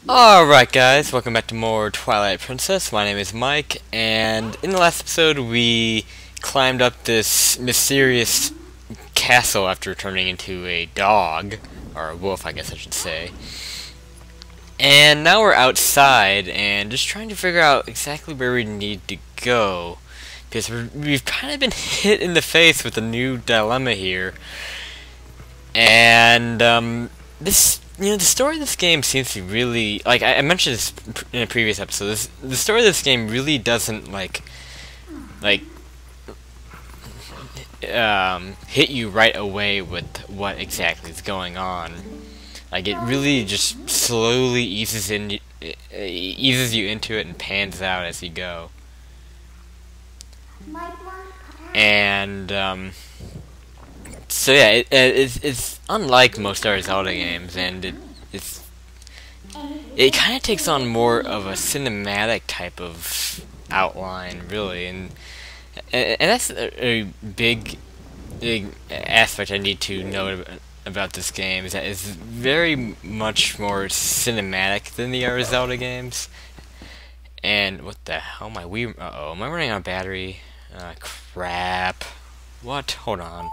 Alright guys, welcome back to more Twilight Princess. My name is Mike, and in the last episode we climbed up this mysterious castle after turning into a dog, or a wolf I guess I should say. And now we're outside and just trying to figure out exactly where we need to go. Because we've kind of been hit in the face with a new dilemma here. And, the story of this game seems to really, like, I mentioned this in a previous episode, the story of this game really doesn't, hit you right away with what exactly is going on. Like, it really just slowly eases you into it and pans out as you go. And, so yeah, it's unlike most other Zelda games, and it kind of takes on more of a cinematic type of outline, really, and that's a big aspect I need to note about this game, is that it's very much more cinematic than the other Zelda games. And what the hell am I? Am I running out of battery? Crap. What? Hold on.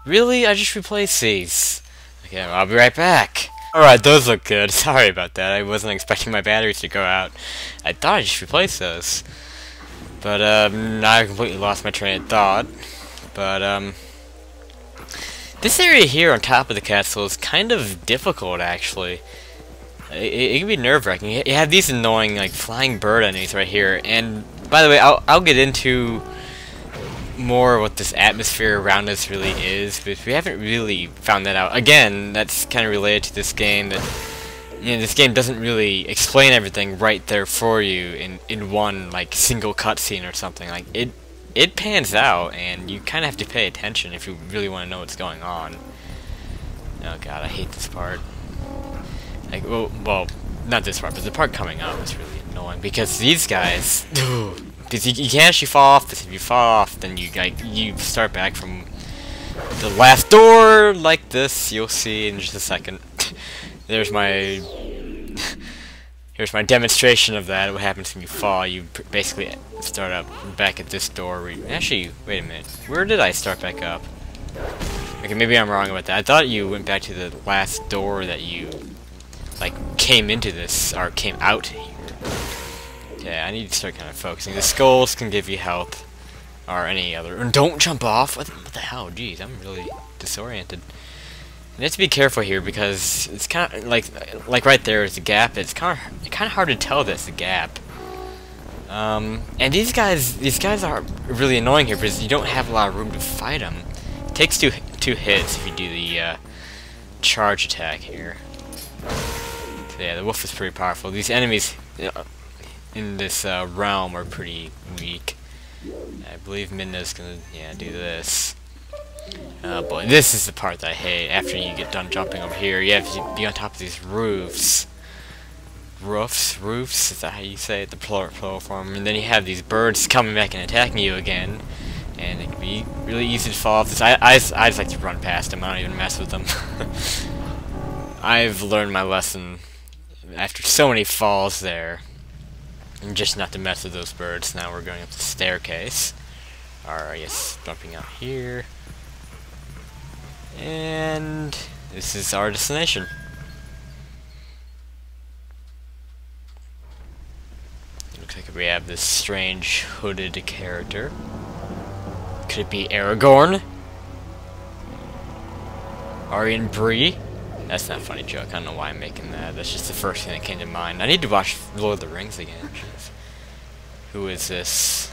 Really? I just replaced these. Okay, I'll be right back. Alright, those look good. Sorry about that. I wasn't expecting my batteries to go out. I thought I just replaced those. But, now I completely lost my train of thought. But, this area here on top of the castle is kind of difficult, actually. It can be nerve-wracking. You have these annoying, like, flying bird enemies right here. And, by the way, I'll get into more what this atmosphere around us really is, but we haven't really found that out. Again, that's kind of related to this game, that this game doesn't really explain everything right there for you in one like single cutscene or something. Like it pans out, and you kind of have to pay attention if you really want to know what's going on. Oh god, I hate this part. Like, well, not this part, but the part coming up is really annoying because these guys. Because you can actually fall off this. If you fall off, then you start back from the last door like this. You'll see in just a second. Here's my demonstration of that. What happens when you fall? You basically start up back at this door. Actually, wait a minute. Where did I start back up? Okay, maybe I'm wrong about that. I thought you went back to the last door that you came into this or came out here. Yeah, I need to start kind of focusing. The skulls can give you health, or any other. And don't jump off. What the hell? Jeez, I'm really disoriented. You have to be careful here because it's kind of like right there is a gap. It's kind of hard to tell that's a gap. And these guys are really annoying here because you don't have a lot of room to fight them. It takes two hits if you do the charge attack here. So yeah, the wolf is pretty powerful. These enemies in this realm are pretty weak. I believe Midna's gonna do this. Oh boy, this is the part that I hate. After you get done jumping over here, you have to be on top of these roofs. Roofs? Is that how you say it? The plural form. And then you have these birds coming back and attacking you again. And it can be really easy to fall off this. I just like to run past them. I don't even mess with them. I've learned my lesson after so many falls there. And just not to mess with those birds. Now we're going up the staircase. Or I guess jumping out here. And this is our destination. Looks like we have this strange hooded character. Could it be Aragorn? Aryan Bree? That's not a funny joke. I don't know why I'm making that. That's just the first thing that came to mind. I need to watch Lord of the Rings again. Jeez. Who is this?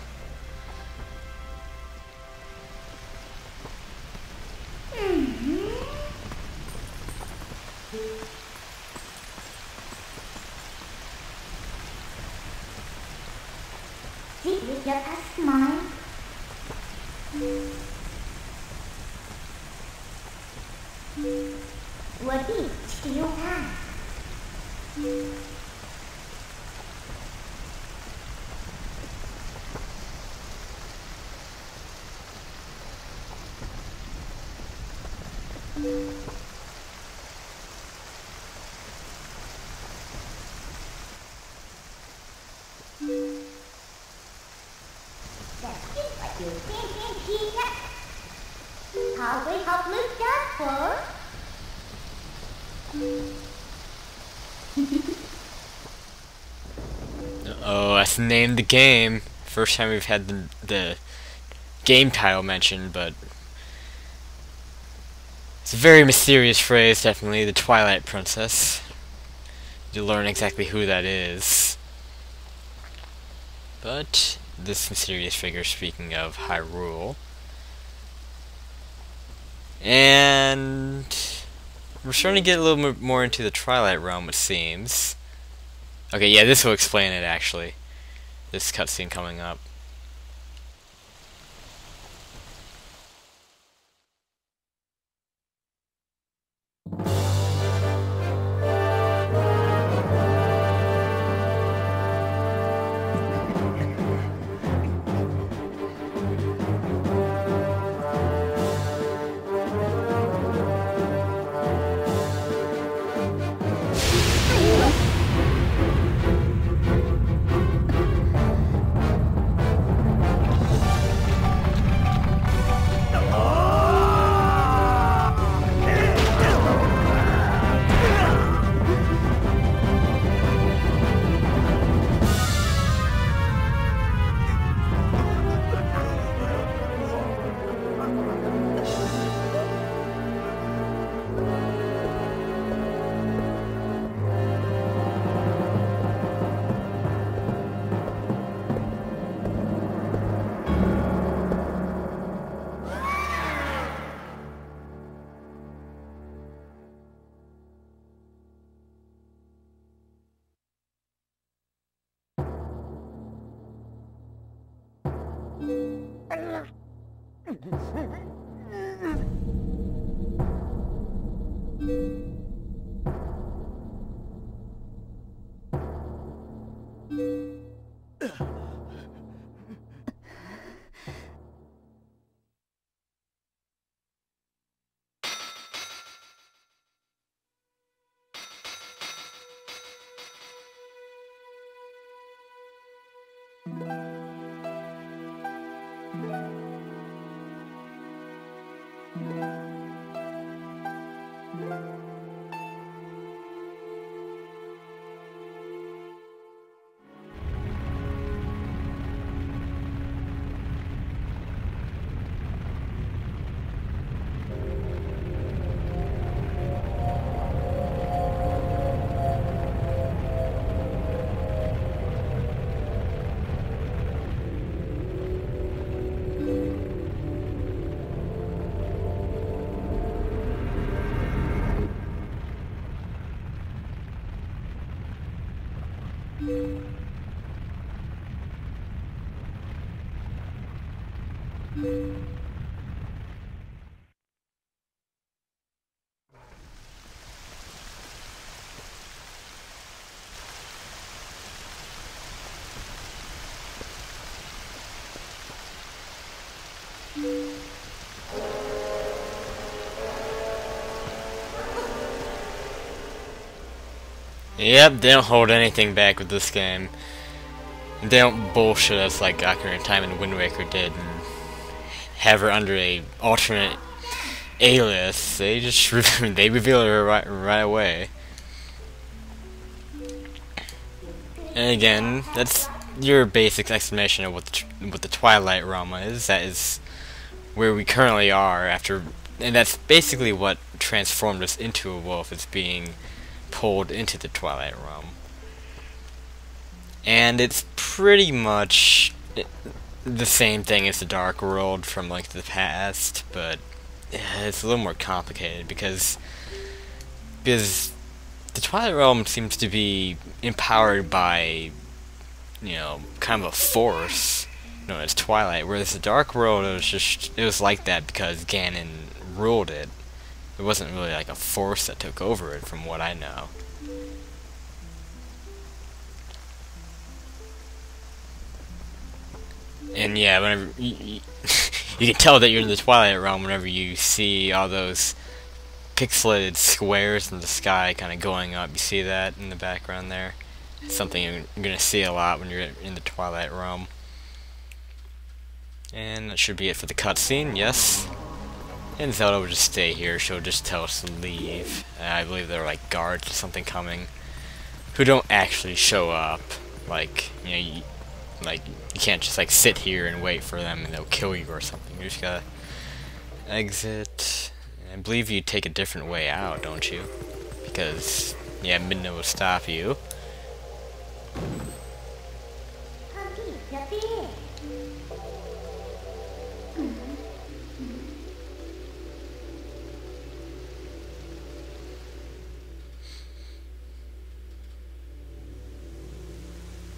very helpless Jasper. Oh, that's the name of the game. First time we've had the game title mentioned, but it's a very mysterious phrase, definitely. The Twilight Princess. You'll learn exactly who that is. But this mysterious figure, speaking of Hyrule. And we're starting to get a little more into the Twilight realm, it seems. Okay, yeah, this will explain it, actually. This cutscene coming up. Yep, they don't hold anything back with this game. They don't bullshit us like Ocarina of Time and Wind Waker did and have her under a alternate alias. They just they reveal her right away. And again, that's your basic explanation of what the Twilight realm is. That is where we currently are after, and that's basically what transformed us into a wolf, is being pulled into the Twilight realm. And it's pretty much the same thing as the Dark World from like the past, but it's a little more complicated because the Twilight realm seems to be empowered by, you know, kind of a force known as Twilight, whereas the Dark World, it was like that because Ganon ruled it. It wasn't really like a force that took over it, from what I know. And yeah, whenever you can tell that you're in the Twilight realm whenever you see all those pixelated squares in the sky kind of going up. You see that in the background there? It's something you're going to see a lot when you're in the Twilight realm. And that should be it for the cutscene, yes. And Zelda would just stay here. She'll just tell us to leave. I believe there are like guards or something coming who don't actually show up. Like, you know, you can't just like sit here and wait for them and they'll kill you or something. You just gotta exit. I believe you take a different way out, don't you? Because, yeah, Midna will stop you.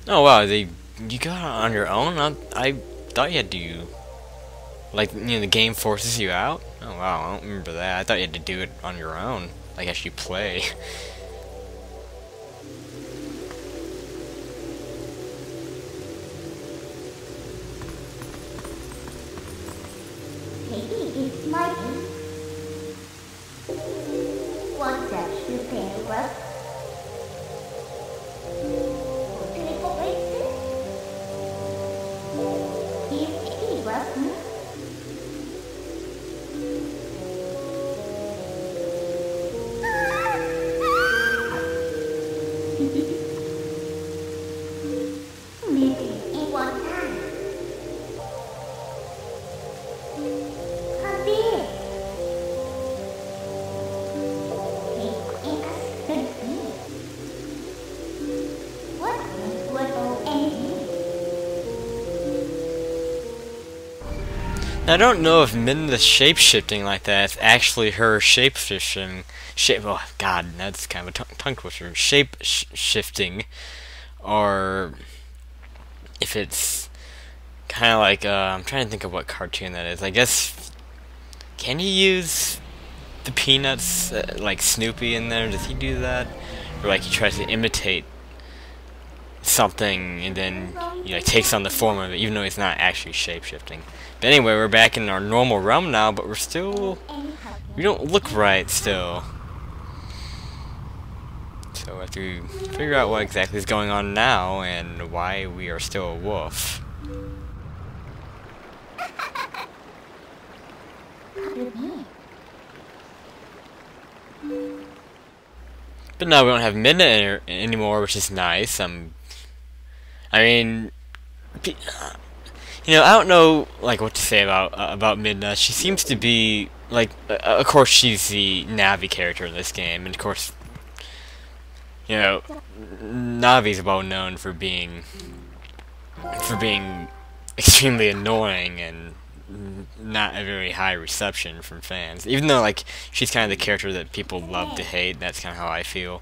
Oh wow, you got it on your own? I thought you had to, like, you know, the game forces you out? Oh wow, I don't remember that. I thought you had to do it on your own, like as you play. Katie is smiling. One that you say was I don't know if Midna's shape-shifting like that is actually her shape-shifting. Oh god, that's kind of a tongue twister. Shape-shifting, or if it's kind of like I'm trying to think of what cartoon that is. I guess, can you use the Peanuts like Snoopy in there? Does he do that, or like he tries to imitate something and then he like takes on the form of it, even though he's not actually shape-shifting? But anyway, we're back in our normal realm now, but we don't look right still. So we have to figure out what exactly is going on now and why we are still a wolf. But now we don't have Midna anymore, which is nice. I mean, you know, I don't know like what to say about Midna. She seems to be like, of course, she's the Navi character in this game, and of course, you know, Navi's well known for being extremely annoying and not a very high reception from fans. Even though like she's kind of the character that people love to hate. That's kind of how I feel.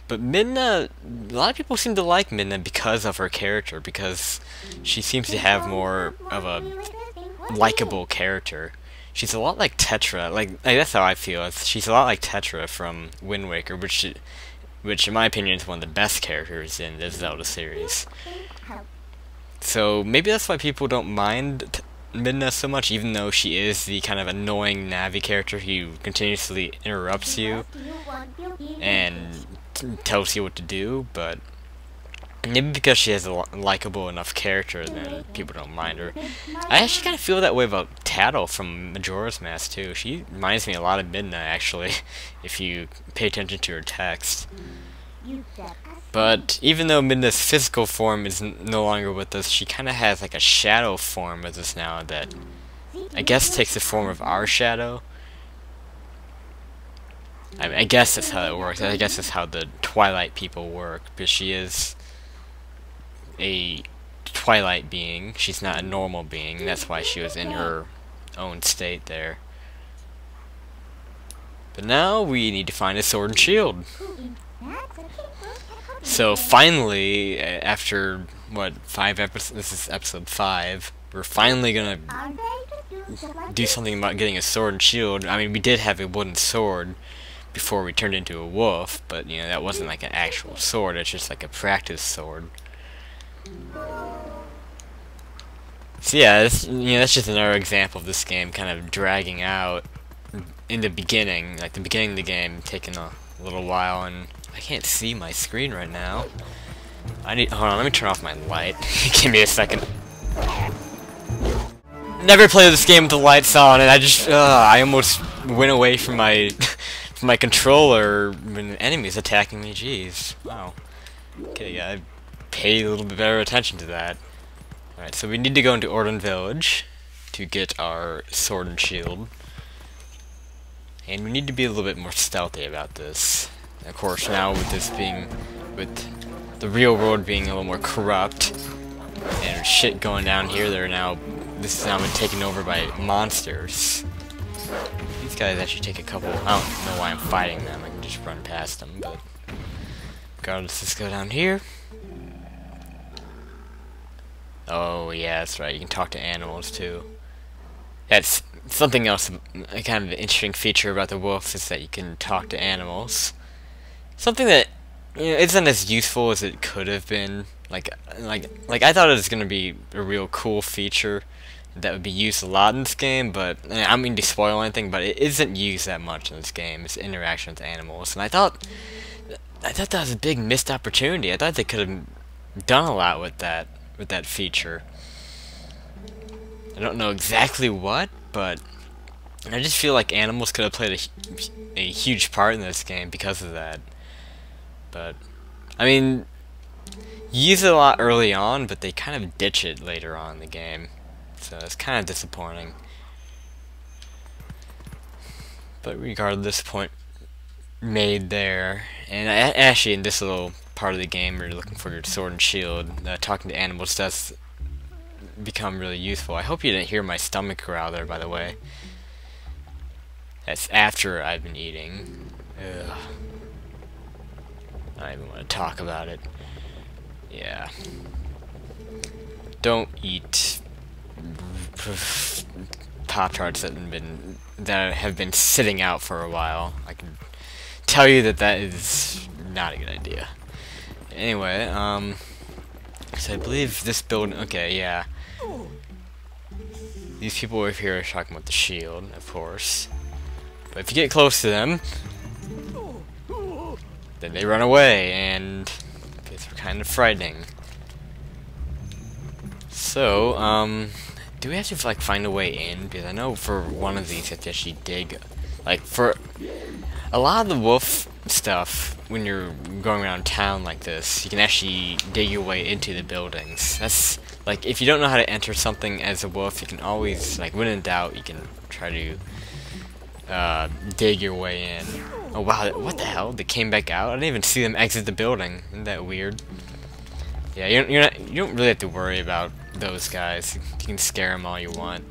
But Midna, a lot of people seem to like Midna because of her character, because she seems to have more of a likable character. She's a lot like Tetra, like that's how I feel. She's a lot like Tetra from Wind Waker, which in my opinion is one of the best characters in the Zelda series. So maybe that's why people don't mind Midna so much, even though she is the kind of annoying Navi character who continuously interrupts you and tells you what to do. But maybe because she has a likable enough character, then people don't mind her. I actually kind of feel that way about Tattle from Majora's Mask too. She reminds me a lot of Midna, actually, if you pay attention to her text. But even though Midna's physical form is no longer with us, she kind of has like a shadow form with us now that I guess takes the form of our shadow. I mean, I guess that's how it works. I guess that's how the Twilight people work, because she is a Twilight being. She's not a normal being. That's why she was in her own state there. But now we need to find a sword and shield. So finally, after what, 5 episodes? This is episode 5. We're finally gonna do something about getting a sword and shield. I mean, we did have a wooden sword before we turned into a wolf, but you know, that wasn't like an actual sword. It's just like a practice sword. So yeah, that's just another example of this game kind of dragging out in the beginning. Like the beginning of the game taking a little while, and I can't see my screen right now. Hold on, let me turn off my light. Give me a second. Never play this game with the lights on, and I almost went away from my from my controller when enemies attacking me. Jeez, wow. Okay, yeah, I paid a little bit better attention to that. Alright, so we need to go into Orden Village to get our sword and shield. And we need to be a little bit more stealthy about this. Of course, now with this being, with the real world being a little more corrupt, and shit going down here, this is now been taken over by monsters. These guys actually take a couple, I don't know why I'm fighting them, I can just run past them, but regardless, let's go down here. Oh yeah, that's right, you can talk to animals too. That's something else, a kind of interesting feature about the wolf is that you can talk to animals. Something that, you know, isn't as useful as it could have been. Like I thought it was gonna be a real cool feature that would be used a lot in this game, but I don't mean to spoil anything, but it isn't used that much in this game. It's interaction with animals, and I thought that was a big missed opportunity. I thought they could have done a lot with that feature. I don't know exactly what, but I just feel like animals could have played a huge part in this game because of that. But I mean, you use it a lot early on, but they kind of ditch it later on in the game. So it's kind of disappointing. But regardless, point made there. And actually, in this little part of the game where you're looking for your sword and shield, talking to animals does become really useful. I hope you didn't hear my stomach growl there, by the way. That's after I've been eating. Ugh. I don't even want to talk about it. Yeah. Don't eat Pop-Tarts that have been sitting out for a while. I can tell you that is not a good idea. Anyway, so I believe this building. Okay, yeah. These people over here are talking about the shield, of course. But if you get close to them, then they run away, and it's kind of frightening. So, do we have to like find a way in? Because I know for one of these you have to actually dig. Like for a lot of the wolf stuff, when you're going around town like this, you can actually dig your way into the buildings. That's like, if you don't know how to enter something as a wolf, you can always, like, when in doubt, you can try to dig your way in. Oh wow, what the hell? They came back out? I didn't even see them exit the building. Isn't that weird? Yeah, you don't really have to worry about those guys. You can scare them all you want.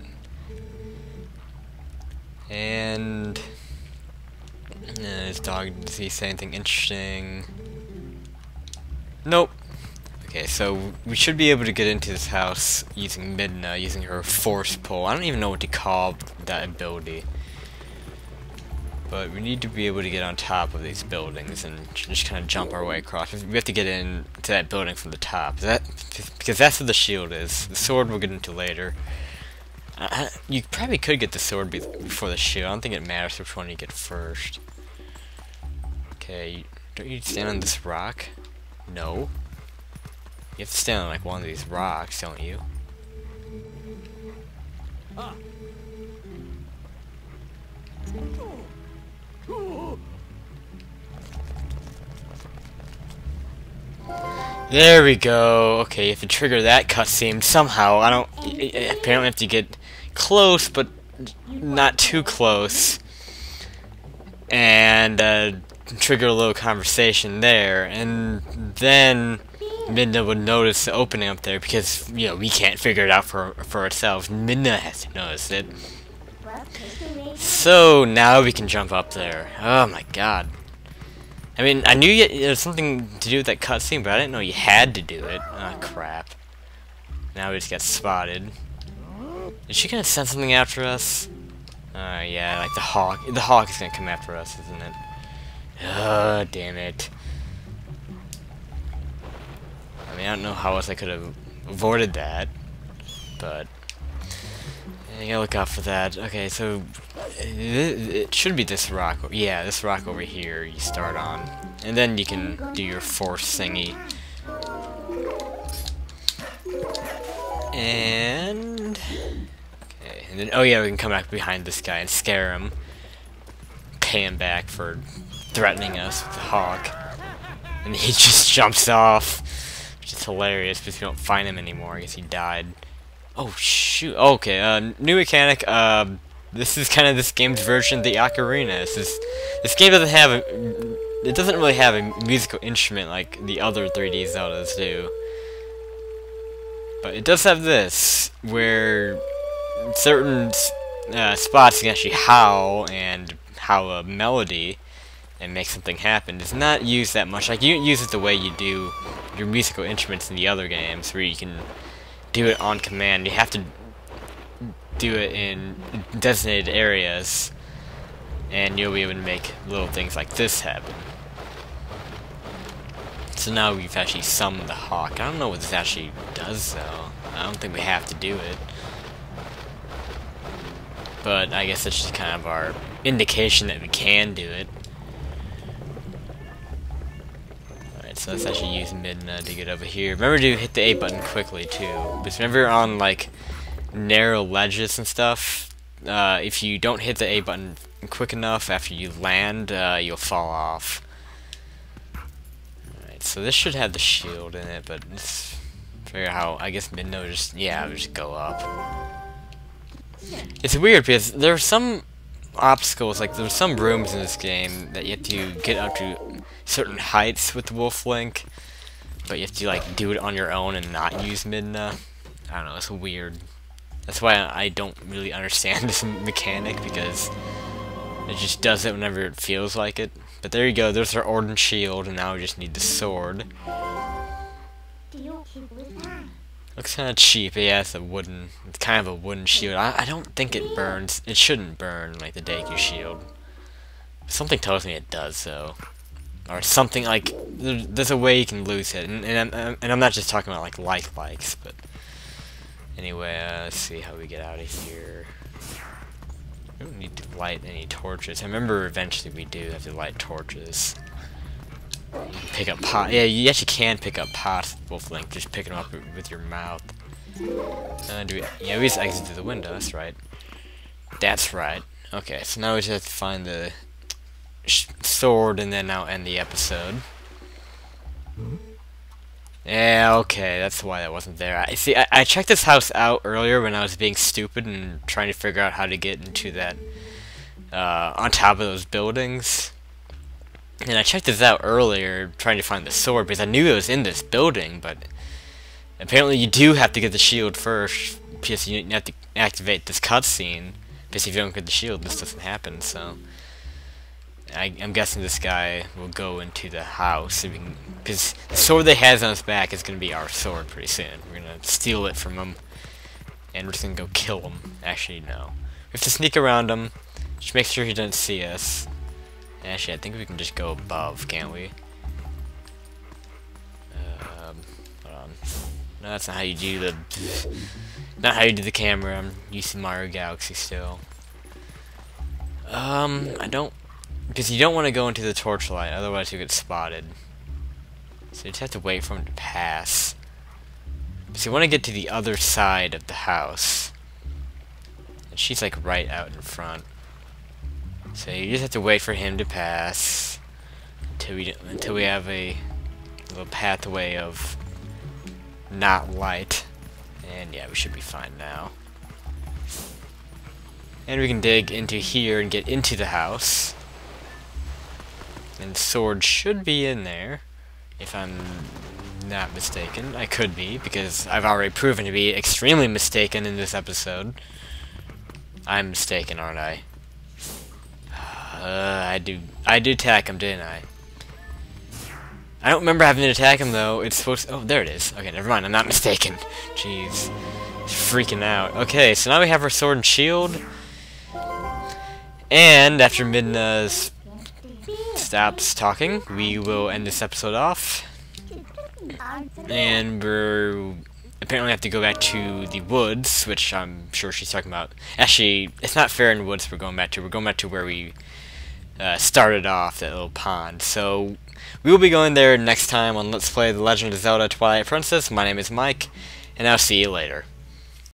And this dog, does he say anything interesting? Nope. Okay, so we should be able to get into this house using Midna, using her force pull. I don't even know what to call that ability. But we need to be able to get on top of these buildings and just kind of jump our way across. We have to get into that building from the top. Because that's what the shield is. The sword we'll get into later. You probably could get the sword before the shield. I don't think it matters which one you get first. Okay, don't you stand on this rock? No. You have to stand on like one of these rocks, don't you? There we go. Okay, you have to trigger that cutscene somehow. Apparently have to get close, but not too close. And trigger a little conversation there, and then Midna would notice the opening up there because, you know, we can't figure it out for ourselves. Midna has to notice it. So now we can jump up there. Oh my god. I mean, I knew there was something to do with that cutscene, but I didn't know you had to do it. Ah, crap. Now we just got spotted. Is she gonna send something after us? Yeah, like the hawk. The hawk is gonna come after us, isn't it? Oh, damn it. I mean, I don't know how else I could have avoided that, but yeah, you gotta look out for that. Okay, so it should be this rock. Yeah, this rock over here you start on, and then you can do your force thingy. And And then, oh yeah, we can come back behind this guy and scare him. Pay him back for threatening us with the hawk. And he just jumps off. Which is hilarious because we don't find him anymore. I guess he died. Oh shoot. Okay, new mechanic. This is kind of this game's version of the ocarina. This game doesn't have it doesn't really have a musical instrument like the other 3D Zeldas do. But it does have this, where certain spots you can actually howl and howl a melody and make something happen. It's not used that much. Like, you don't use it the way you do your musical instruments in the other games, where you can do it on command. You have to do it in designated areas, and you'll be able to make little things like this happen. So now we've actually summoned the hawk. I don't know what this actually does, though. I don't think we have to do it. But I guess that's just kind of our indication that we can do it. Alright, so let's actually use Midna to get over here. Remember to hit the A button quickly, too. Because whenever you're on, like, narrow ledges and stuff, if you don't hit the A button quick enough after you land, you'll fall off. So this should have the shield in it, but let's figure out how. I guess Midna would just, yeah, would just go up. It's weird because there are some obstacles, like there's some rooms in this game that you have to get up to certain heights with the Wolf Link, but you have to like do it on your own and not use Midna. I don't know, it's weird. That's why I don't really understand this mechanic, because it just does it whenever it feels like it. But there you go, there's our Orden shield, and now we just need the sword. Looks kind of cheap, yeah, it's kind of a wooden shield. I don't think it burns. It shouldn't burn like the Deku shield. Something tells me it does, though. Or something like, there's a way you can lose it, and I'm not just talking about like likes, but anyway, let's see how we get out of here. We don't need to light any torches. I remember eventually we do have to light torches. You can pick up pot. Yeah, you actually can pick up pots with Wolf Link. Just pick them up with your mouth. Yeah, we just exit through the window. That's right. That's right. Okay, so now we just have to find the sword, and then I'll end the episode. Yeah, okay, that's why that wasn't there. I checked this house out earlier when I was being stupid and trying to figure out how to get into that, on top of those buildings. And I checked this out earlier, trying to find the sword, because I knew it was in this building, but apparently you do have to get the shield first, because you have to activate this cutscene, because if you don't get the shield, this doesn't happen, so I'm guessing this guy will go into the house, because the sword that he has on his back is going to be our sword pretty soon. We're going to steal it from him, and we're just going to go kill him. Actually, no. We have to sneak around him, just make sure he doesn't see us. Actually, I think we can just go above, can't we? Hold on. No, that's not how you do the... Not how you do the camera. I'm using Mario Galaxy still. I don't... Because you don't want to go into the torchlight, otherwise you get spotted. So you just have to wait for him to pass. So you want to get to the other side of the house. And she's like right out in front. So you just have to wait for him to pass until we have a little pathway of not light. And yeah, we should be fine now. And we can dig into here and get into the house. And the sword should be in there, if I'm not mistaken. I could be, because I've already proven to be extremely mistaken in this episode. I'm mistaken, aren't I? I did attack him, didn't I? I don't remember having to attack him, though. It's supposed to... Oh, there it is. Okay, never mind. I'm not mistaken. Jeez. Freaking out. Okay, so now we have our sword and shield. And after Midna stops talking, we will end this episode off. And we're apparently have to go back to the woods, which I'm sure she's talking about. Actually, it's not Fair Woods we're going back to. We're going back to where we started off, that little pond. So we will be going there next time on Let's Play The Legend of Zelda Twilight Princess. My name is Mike, and I'll see you later.